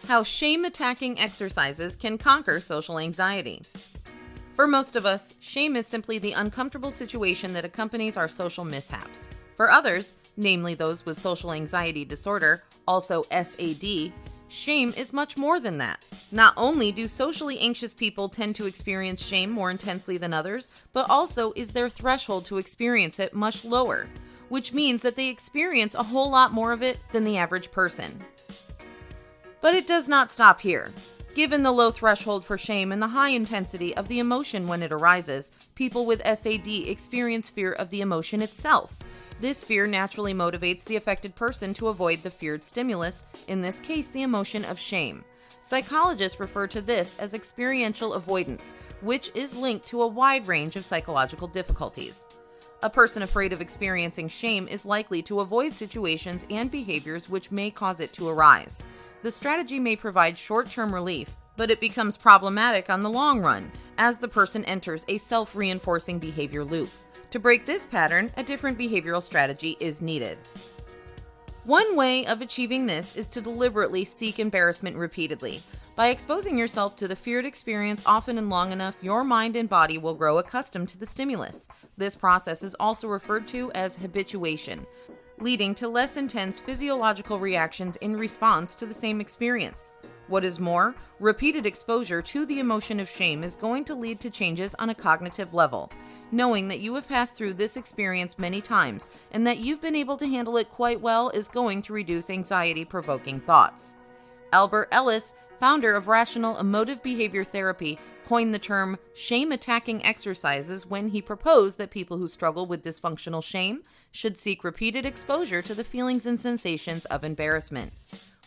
How shame-attacking exercises can conquer social anxiety. For most of us, shame is simply the uncomfortable situation that accompanies our social mishaps. For others, namely those with social anxiety disorder, also SAD, shame is much more than that. Not only do socially anxious people tend to experience shame more intensely than others, but also is their threshold to experience it much lower, which means that they experience a whole lot more of it than the average person. But it does not stop here. Given the low threshold for shame and the high intensity of the emotion when it arises, people with SAD experience fear of the emotion itself. This fear naturally motivates the affected person to avoid the feared stimulus, in this case the emotion of shame. Psychologists refer to this as experiential avoidance, which is linked to a wide range of psychological difficulties. A person afraid of experiencing shame is likely to avoid situations and behaviors which may cause it to arise. The strategy may provide short-term relief, but it becomes problematic on the long run, as the person enters a self-reinforcing behavior loop. To break this pattern, a different behavioral strategy is needed. One way of achieving this is to deliberately seek embarrassment repeatedly. By exposing yourself to the feared experience often and long enough, your mind and body will grow accustomed to the stimulus. This process is also referred to as habituation, leading to less intense physiological reactions in response to the same experience. What is more, repeated exposure to the emotion of shame is going to lead to changes on a cognitive level. Knowing that you have passed through this experience many times and that you've been able to handle it quite well is going to reduce anxiety-provoking thoughts. Albert Ellis, founder of Rational Emotive Behavior Therapy, coined the term shame-attacking exercises when he proposed that people who struggle with dysfunctional shame should seek repeated exposure to the feelings and sensations of embarrassment.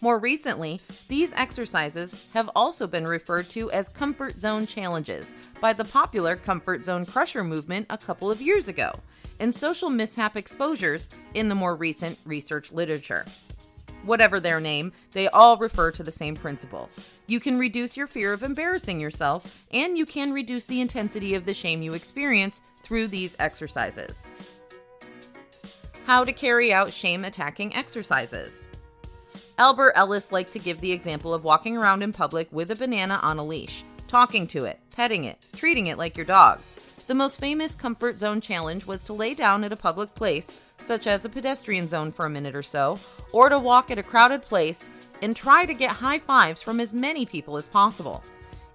More recently, these exercises have also been referred to as comfort zone challenges by the popular comfort zone crusher movement a couple of years ago, and social mishap exposures in the more recent research literature. Whatever their name, they all refer to the same principle. You can reduce your fear of embarrassing yourself, and you can reduce the intensity of the shame you experience through these exercises. How to carry out shame-attacking exercises. Albert Ellis liked to give the example of walking around in public with a banana on a leash, talking to it, petting it, treating it like your dog. The most famous comfort zone challenge was to lay down at a public place, such as a pedestrian zone for a minute or so, or to walk at a crowded place and try to get high fives from as many people as possible.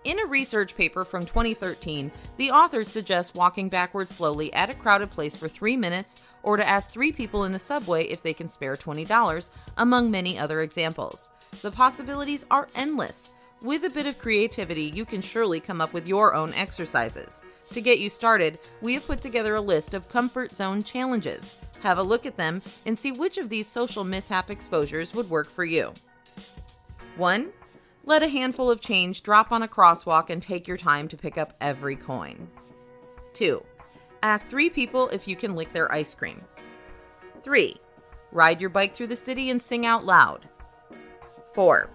In a research paper from 2013, the authors suggest walking backwards slowly at a crowded place for 3 minutes, or to ask 3 people in the subway if they can spare $20, among many other examples. The possibilities are endless. With a bit of creativity, you can surely come up with your own exercises. To get you started, we have put together a list of comfort zone challenges. Have a look at them and see which of these social mishap exposures would work for you. 1. Let a handful of change drop on a crosswalk and take your time to pick up every coin. 2. Ask 3 people if you can lick their ice cream. 3. Ride your bike through the city and sing out loud. 4.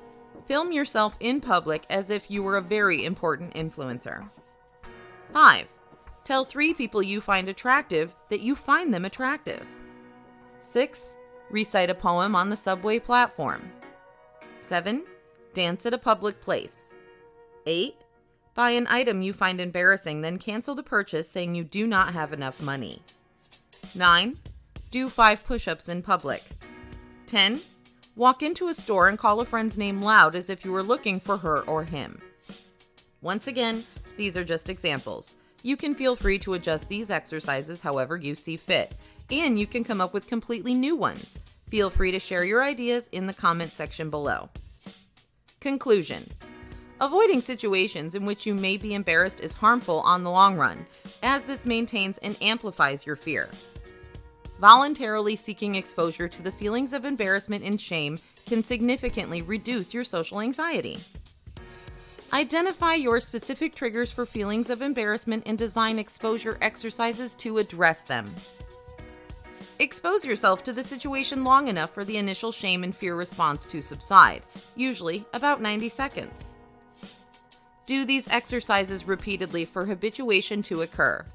Film yourself in public as if you were a very important influencer. 5. Tell 3 people you find attractive that you find them attractive. 6. Recite a poem on the subway platform. 7. Dance at a public place. 8. Buy an item you find embarrassing, then cancel the purchase saying you do not have enough money. 9. Do 5 push-ups in public. 10. Walk into a store and call a friend's name loud as if you were looking for her or him. Once again, these are just examples. You can feel free to adjust these exercises however you see fit, and you can come up with completely new ones. Feel free to share your ideas in the comment section below. Conclusion. Avoiding situations in which you may be embarrassed is harmful on the long run, as this maintains and amplifies your fear. Voluntarily seeking exposure to the feelings of embarrassment and shame can significantly reduce your social anxiety. Identify your specific triggers for feelings of embarrassment and design exposure exercises to address them. Expose yourself to the situation long enough for the initial shame and fear response to subside, usually about 90 seconds. Do these exercises repeatedly for habituation to occur.